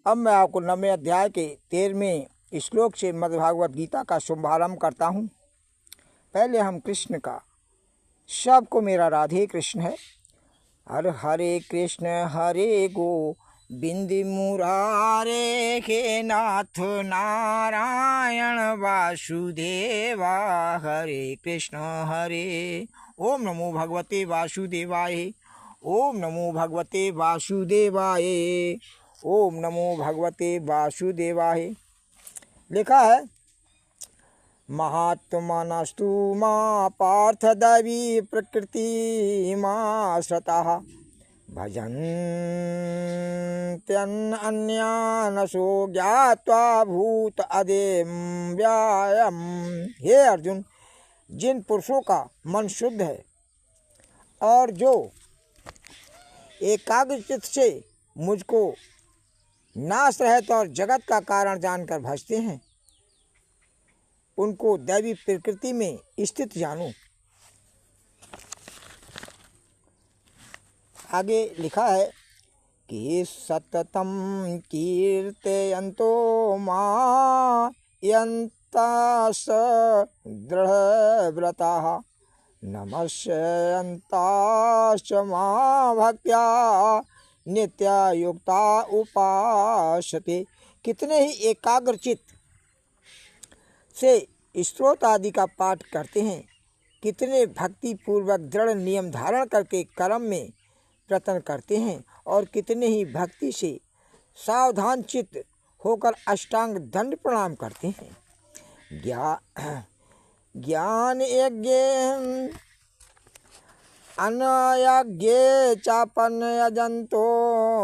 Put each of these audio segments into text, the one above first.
अब मैं आपको 9वें अध्याय के 13वें श्लोक से मद्भागवत गीता का शुभारंभ करता हूँ। पहले हम कृष्ण का, सबको मेरा राधे कृष्ण है। हर हरे कृष्ण हरे गोविंद मुरारे के नाथ नारायण वासुदेवा हरे कृष्ण हरे। ओम नमो भगवते वासुदेवाय। ओम नमो भगवते वासुदेवाय। ओम नमो भगवते वासुदेवाय। लिखा है, महात्मनस्तु मां पार्थ दैवी प्रकृति मां श्रताः भजन्त्यन्यानसो ज्ञात्वा भूत अदेम व्यायम। हे अर्जुन, जिन पुरुषों का मन शुद्ध है और जो एकाग्रचित्त से मुझको नाश रहित और जगत का कारण जानकर भजते हैं, उनको दैवी प्रकृति में स्थित जानूं। आगे लिखा है कि सततम कीर्तयन्तो मां यन्तास दृढव्रताः नमस्यन्ताश्च मां भक्त्या नित्यायुक्ता उपासते। कितने ही एकाग्रचित्त से स्तोत्र आदि का पाठ करते हैं, कितने भक्ति पूर्वक दृढ़ नियम धारण करके कर्म में प्रयत्न करते हैं, और कितने ही भक्ति से सावधान चित्त होकर अष्टांग दंड प्रणाम करते हैं। ज्ञान यज्ञ अनयज्ञे चापन यजन्तो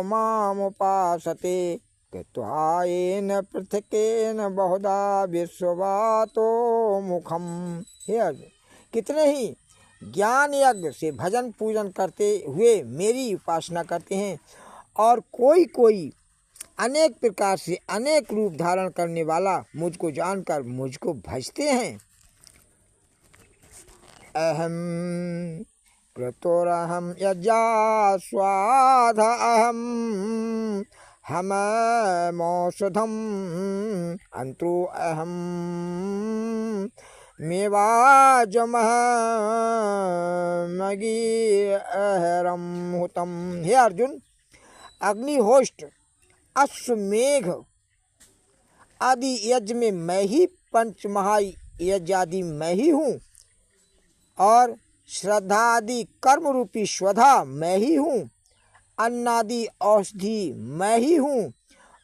मामुपासते त्वायेन पृथकेन बहुधा विश्ववातो मुखम। हे अर्जुन, कितने ही ज्ञान यज्ञ से भजन पूजन करते हुए मेरी उपासना करते हैं, और कोई कोई अनेक प्रकार से अनेक रूप धारण करने वाला मुझको जानकर मुझको भजते हैं। अहम क्रतुरहम यज्ञा स्वाध अहम हममौषधम अंतु अहम मेवाजमहमगीरहरम हुतम। हे अर्जुन, अग्निहोष्ट अश्वमेघ आदि यज्ञ में मैं ही, पंच महायज्ञ आदि मैं ही हूँ, और श्रद्धा आदि कर्म रूपी स्वधा मैं ही हूँ, अन्नादि औषधि मैं ही हूँ,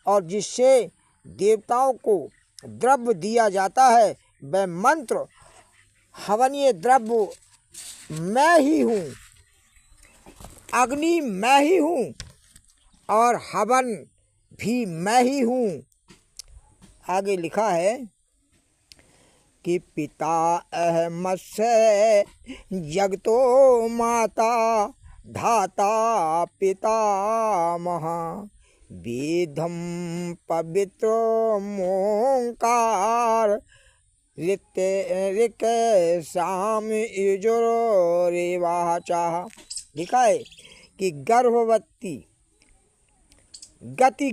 और जिससे देवताओं को द्रव्य दिया जाता है वह मंत्र हवनीय द्रव्य मैं ही हूँ। अग्नि मैं ही हूँ और हवन भी मैं ही हूँ। आगे लिखा है कि पिता अहमस्य जगतो माता धाता पितामह वेदम पवित्रो मोंकार ऋक साम युजुरेवाचा। लिखा है कि गर्भवती गति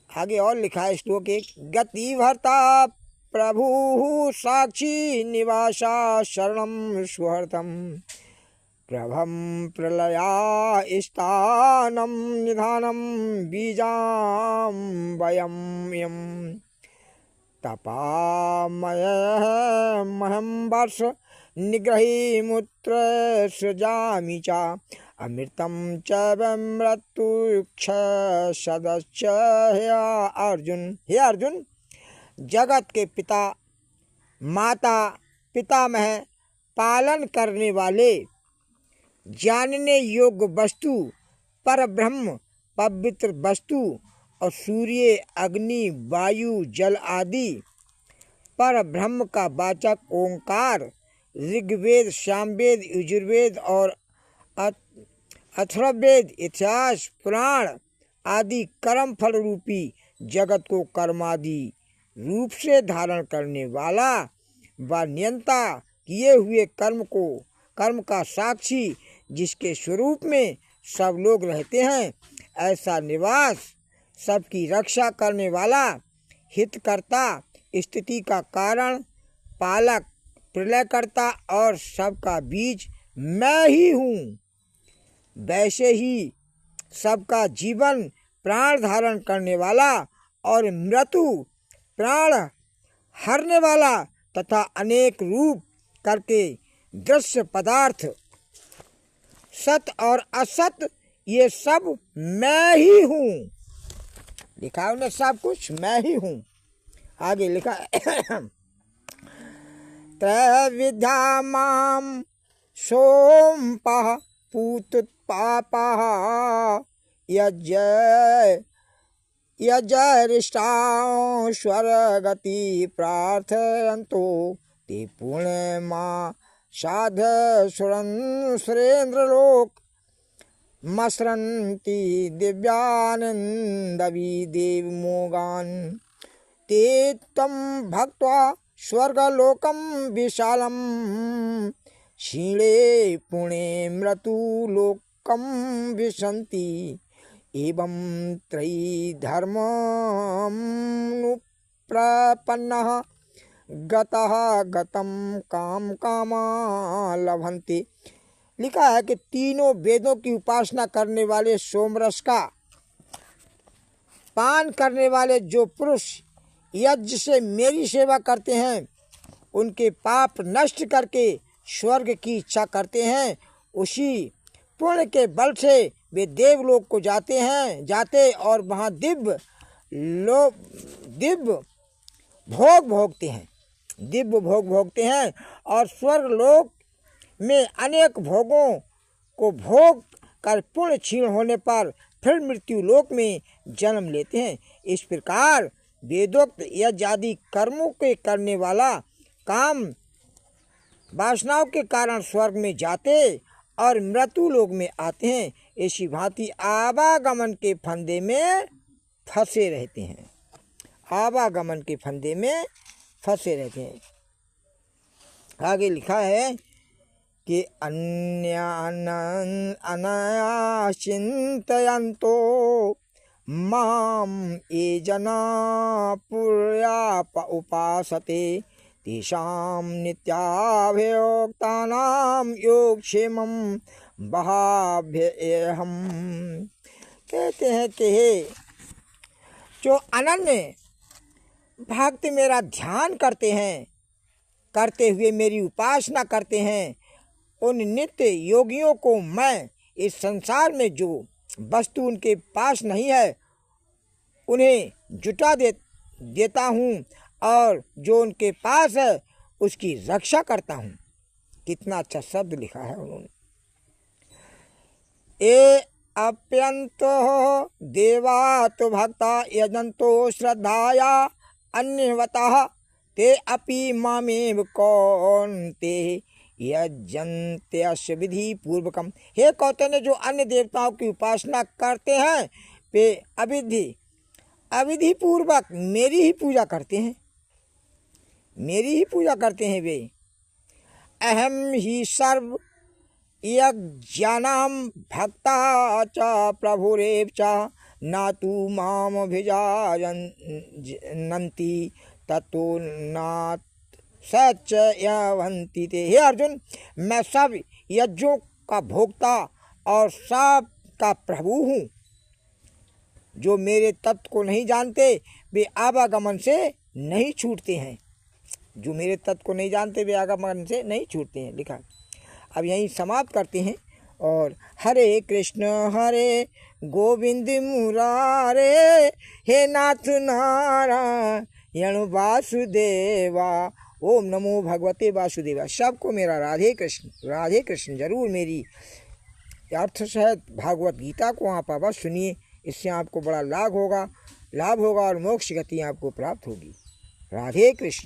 आगे और लिखा है श्लोक एक, गति भर्ता प्रभु साक्षी निवासा शरणम सुहृतम प्रभम प्रलया स्थानम निधानम बीजाम वयम यम तपामयमहं वर्ष निग्रही मूत्र सृजामि च अमृतम च मृत्युक्ष सदस्य। हे अर्जुन, जगत के पिता माता पितामह पालन करने वाले जानने योग्य वस्तु पर ब्रह्म पवित्र वस्तु और सूर्य अग्नि वायु जल आदि पर ब्रह्म का वाचक ओंकार ऋग्वेद सामवेद यजुर्वेद और अथर्ववेद इतिहास पुराण आदि कर्म फल रूपी जगत को कर्मादि रूप से धारण करने वाला व नियंता किए हुए कर्म का साक्षी जिसके स्वरूप में सब लोग रहते हैं। ऐसा निवास सबकी रक्षा करने वाला, हितकर्ता, स्थिति का कारण, पालक, प्रलयकर्ता और सबका बीज मैं ही हूँ। वैसे ही सबका जीवन प्राण धारण करने वाला और मृत्यु प्राण हरने वाला तथा अनेक रूप करके दृश्य पदार्थ, सत और असत, ये सब मैं ही हूँ। लिखा है उन्हें सब कुछ मैं ही हूँ। आगे लिखा त्रैविद्या माम सोमपः पूतुत्पापः यजरिष्टां स्वर्गति प्रार्थयन्तो ते पुण्यमा साध सुरेन्द्रलोक मसरन्ति दिव्यानन्दवी देवमोगान् ते तं भक्त्वा स्वर्गलोकं विशालं क्षीणे पुणे मृत्युलोकं विशन्ति एवं त्रयीधर्ममुप्रपन्नः गतः गतं काम कामा लभन्ते। लिखा है कि तीनों वेदों की उपासना करने वाले, सोमरस का पान करने वाले जो पुरुष यज्ञ से मेरी सेवा करते हैं, उनके पाप नष्ट करके स्वर्ग की इच्छा करते हैं, उसी पुण्य के बल से वे देवलोक को जाते और वहाँ दिव्य भोग भोगते हैं और स्वर्ग लोक में अनेक भोगों को भोग कर पुण्य क्षीण होने पर फिर मृत्यु लोक में जन्म लेते हैं। इस प्रकार वेदोक्त यज्ञ आदि कर्मों के करने वाला काम वासनाओं के कारण स्वर्ग में जाते और मृत्यु लोक में आते हैं। इसी भांति आवागमन के फंदे में फंसे रहते हैं। आवागमन के फंदे में फंसे रहते हैं। आगे लिखा है कि अनया चिंतयन्तो माम ये जना पुर्या उपासते तेषां नित्याभियोक्तानां योगक्षेमं बहाभ्यहम्। कहते हैं कि हे जो अनन्य भक्त मेरा ध्यान करते हैं, करते हुए मेरी उपासना करते हैं, उन नित्य योगियों को मैं इस संसार में जो वस्तु उनके पास नहीं है उन्हें जुटा देता हूँ और जो उनके पास है उसकी रक्षा करता हूँ। कितना अच्छा शब्द लिखा है उन्होंने। ए अप्यंतो देवात भक्ता यजंतो श्रद्धाया अन्यवतः ते अपि मामेव कौन्ते यजन्त्यस्य विधि पूर्वकम। हे कौतन्य, जो अन्य देवताओं की उपासना करते हैं वे अविधि पूर्वक मेरी ही पूजा करते हैं। वे अहम ही सर्व यज्ञानां भक्ता च प्रभुरेव च न तु माम भिजानन्ति ततो न सच यावन्ति ते। हे अर्जुन, मैं सब यज्ञों का भोक्ता और सब का प्रभु हूँ। जो मेरे तत्व को नहीं जानते वे आवागमन से नहीं छूटते हैं। जो मेरे तत्व को नहीं जानते वे आवागमन से नहीं छूटते हैं। लिखा। अब यहीं समाप्त करते हैं। और हरे कृष्ण गोविंद मुरारे, हे नाथ नारायण वासुदेवा, ओम नमो भगवते वासुदेवा। सबको मेरा राधे कृष्ण जरूर मेरी अर्थ सहित भागवत गीता को आप अवश्य सुनिए। इससे आपको बड़ा लाभ होगा और मोक्ष गति आपको प्राप्त होगी। राधे कृष्ण।